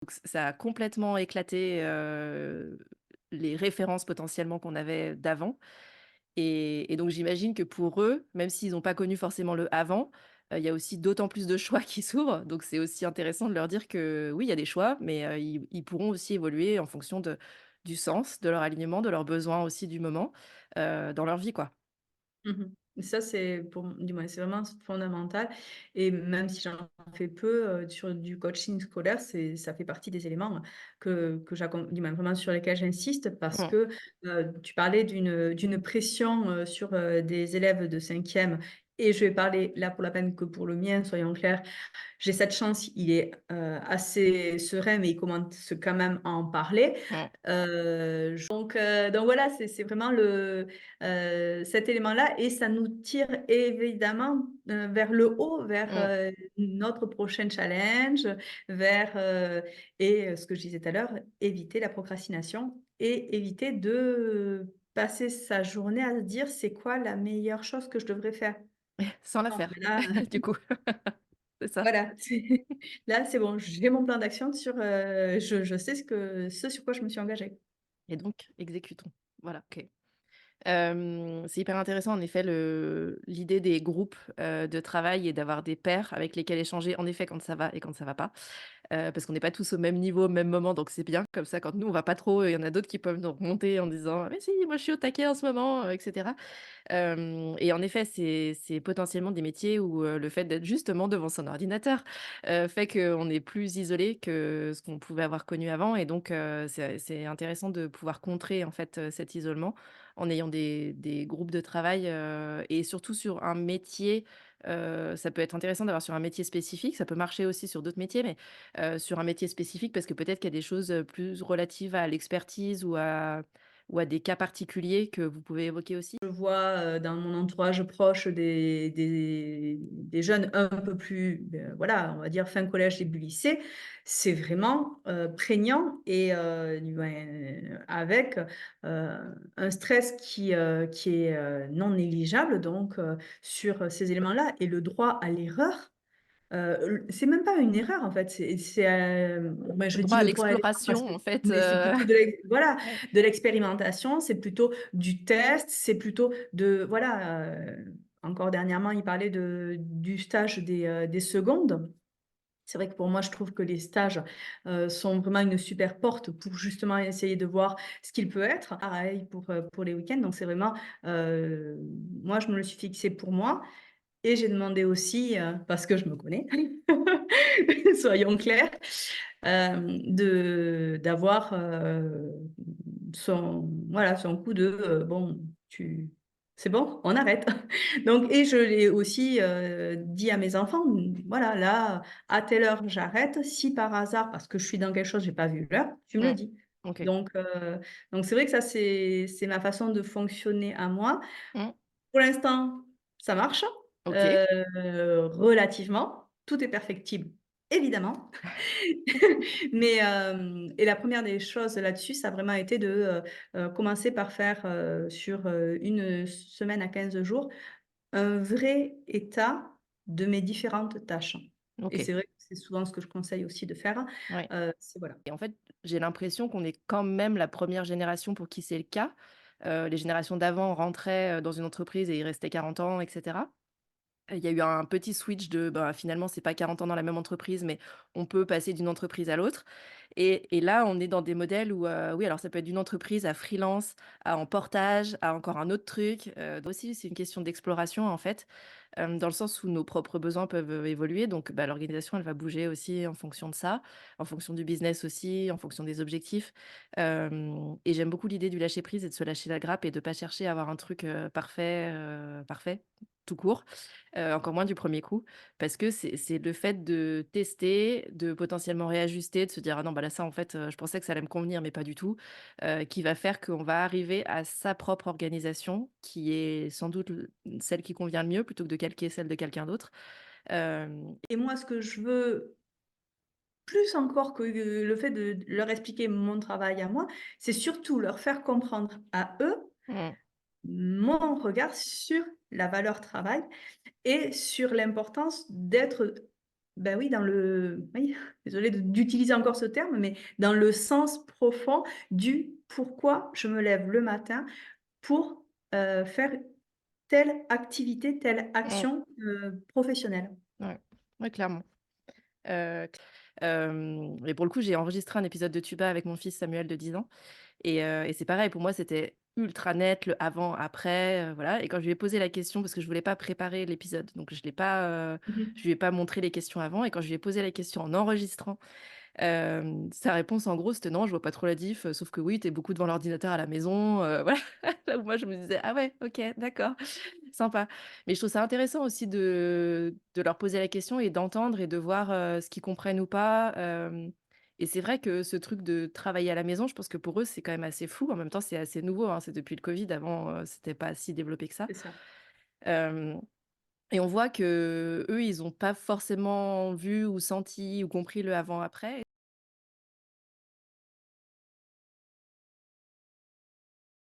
Donc ça a complètement éclaté, les références potentiellement qu'on avait d'avant et donc j'imagine que pour eux, même s'ils n'ont pas connu forcément le avant, il y a aussi d'autant plus de choix qui s'ouvrent. Donc c'est aussi intéressant de leur dire que oui, il y a des choix, mais ils pourront aussi évoluer en fonction de du sens, de leur alignement, de leurs besoins aussi du moment, dans leur vie, quoi. Mmh. Ça, c'est pour du moins, c'est vraiment fondamental et même si j'en fais peu, sur du coaching scolaire, ça fait partie des éléments que du moins vraiment sur lesquels j'insiste parce Mmh, que, tu parlais d'une pression, sur, des élèves de cinquième et je vais parler là pour la peine que pour le mien, soyons clairs. J'ai cette chance, il est, assez serein, mais il commence quand même à en parler. mmh, Donc voilà, c'est vraiment cet élément-là et ça nous tire évidemment, vers le haut, vers, mmh. notre prochain challenge, vers, ce que je disais tout à l'heure, éviter la procrastination et éviter de passer sa journée à se dire: «C'est quoi la meilleure chose que je devrais faire?» Sans la Non, faire, mais là du coup. C'est ça voilà, là, c'est bon, j'ai mon plan d'action sur, je sais ce sur quoi je me suis engagée. et donc exécutons. Voilà, OK. C'est hyper intéressant en effet l'idée des groupes, de travail et d'avoir des pairs avec lesquels échanger, en effet, quand ça va et quand ça va pas. Parce qu'on n'est pas tous au même niveau, au même moment, donc c'est bien comme ça quand nous on va pas trop, il y en a d'autres qui peuvent nous remonter en disant: «Mais si, moi je suis au taquet en ce moment», et cetera. Et en effet, c'est potentiellement des métiers où, le fait d'être justement devant son ordinateur, fait qu'on est plus isolé que ce qu'on pouvait avoir connu avant et donc c'est intéressant de pouvoir contrer en fait, cet isolement en ayant des groupes de travail, et surtout sur un métier, ça peut être intéressant d'avoir sur un métier spécifique, ça peut marcher aussi sur d'autres métiers, mais sur un métier spécifique parce que peut-être qu'il y a des choses, plus relatives à l'expertise ou à des cas particuliers que vous pouvez évoquer aussi? Je vois, dans mon entourage proche des jeunes un peu plus, voilà, on va dire fin collège, début lycée. C'est vraiment, prégnant et du moins, avec, un stress qui est, non négligeable donc sur ces éléments-là et le droit à l'erreur. C'est même pas une erreur en fait, moi Le je dis droit à le droit à l'erreur parce l'exploration que en fait, mais c'est plutôt ouais. de l'expérimentation, c'est plutôt du test, c'est plutôt de voilà, encore dernièrement, il parlait du stage des secondes. C'est vrai que pour moi, je trouve que les stages, sont vraiment une super porte pour justement essayer de voir ce qu'il peut être. Pareil pour les week-ends, donc c'est vraiment, heu, moi je me le suis fixé pour moi et j'ai demandé aussi, parce que je me connais, soyons clairs, de d'avoir, son voilà, son coup de, «Bon, tu c'est bon, on arrête». Donc et je l'ai aussi, dit à mes enfants, voilà, là, à telle heure, j'arrête. Si par hasard, parce que je suis dans quelque chose, j'ai pas vu l'heure, tu me le Mmh. dis. OK. Donc c'est vrai que ça, c'est ma façon de fonctionner à moi. Mmh. Pour l'instant, ça marche, OK. relativement. Tout est perfectible, évidemment. Mais et la première des choses là-dessus, ça a vraiment été de, commencer par faire, sur, une semaine à 15 jours, un vrai état de mes différentes tâches. Et OK. c'est vrai que c'est souvent ce que je conseille aussi de faire, Ouais c'est voilà. et en fait, j'ai l'impression qu'on est quand même la première génération pour qui c'est le cas. Les générations d'avant rentraient, dans une entreprise et ils restaient 40 ans et cetera. Il y a eu un petit switch de, bah, finalement, c'est pas 40 ans dans la même entreprise, mais on peut passer d'une entreprise à l'autre et là, on est dans des modèles où, oui, alors ça peut être d'une entreprise à freelance, à en portage, à encore un autre truc, aussi, c'est une question d'exploration, en fait, dans le sens où nos propres besoins peuvent, évoluer donc bah, l'organisation, elle va bouger aussi en fonction de ça, en fonction du business aussi, en fonction des objectifs, et j'aime beaucoup l'idée du lâcher prise et de se lâcher la grappe et de pas chercher à avoir un truc, parfait, tout court. Encore moins du premier coup, parce que c'est le fait de tester, de potentiellement réajuster, de se dire: «Ah non, bah, là, ça, en fait, je pensais que ça allait me convenir, mais pas du tout», qui va faire qu'on va arriver à sa propre organisation, qui est sans doute celle qui convient le mieux, plutôt que de calquer celle de quelqu'un d'autre. Hem, Et moi, ce que je veux plus encore que le fait de leur expliquer mon travail à moi, c'est surtout leur faire comprendre à eux mmh, mon regard sur la valeur travail et sur l'importance d'être bah, oui, dans le oui, désolée d'utiliser encore ce terme, mais dans le sens profond du pourquoi je me lève le matin pour, faire telle activité, telle Mmh, action, professionnelle. ouais, ouais, clairement. Et pour le coup, j'ai enregistré un épisode de tuba avec mon fils Samuel de 10 ans et c'est pareil pour moi, c'était ultra net, le avant, après, voilà et quand je lui ai posé la question parce que je voulais pas préparer l'épisode, donc je l'ai pas, Mmh mh. je lui ai pas montré les questions avant et quand je lui ai posé la question en enregistrant, sa réponse en gros, c'était: «Non, je vois pas trop la diff, sauf que oui, tu es beaucoup devant l'ordinateur à la maison», voilà. Là où moi je me disais: «Ah ouais, OK, d'accord, sympa». Mais je trouve ça intéressant aussi de leur poser la question et d'entendre et de voir, ce qu'ils comprennent ou pas, et c'est vrai que ce truc de travailler à la maison, je pense que pour eux, c'est quand même assez fou. En même temps, c'est assez nouveau, hein, c'est depuis le covid. Avant, c'était pas si développé que ça. C'est ça. Hem Et on voit qu'eux, ils ont pas forcément vu ou senti ou compris le avant-après